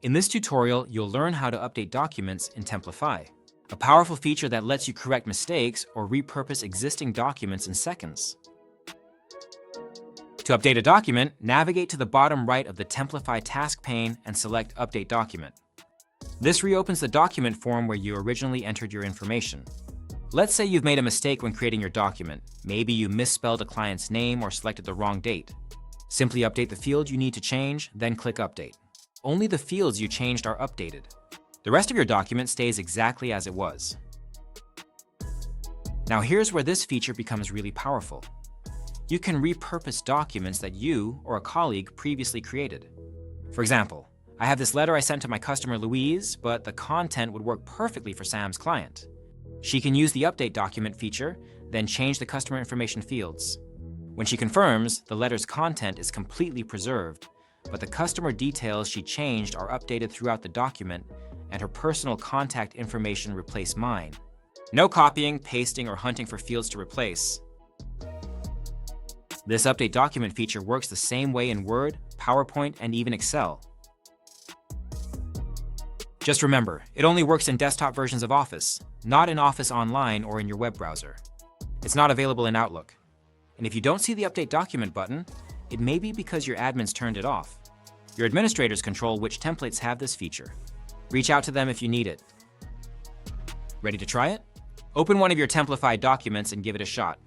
In this tutorial, you'll learn how to update documents in Templafy, a powerful feature that lets you correct mistakes or repurpose existing documents in seconds. To update a document, navigate to the bottom right of the Templafy task pane and select Update Document. This reopens the document form where you originally entered your information. Let's say you've made a mistake when creating your document. Maybe you misspelled a client's name or selected the wrong date. Simply update the field you need to change, then click Update. Only the fields you changed are updated. The rest of your document stays exactly as it was. Now here's where this feature becomes really powerful. You can repurpose documents that you or a colleague previously created. For example, I have this letter I sent to my customer Louise, but the content would work perfectly for Sam's client. She can use the Update Document feature, then change the customer information fields. When she confirms, the letter's content is completely preserved, but the customer details she changed are updated throughout the document, and her personal contact information replace mine. No copying, pasting, or hunting for fields to replace. This Update Document feature works the same way in Word, PowerPoint, and even Excel. Just remember, it only works in desktop versions of Office, not in Office Online or in your web browser. It's not available in Outlook. And if you don't see the Update Document button, it may be because your admins turned it off. Your administrators control which templates have this feature. Reach out to them if you need it. Ready to try it? Open one of your Templafy documents and give it a shot.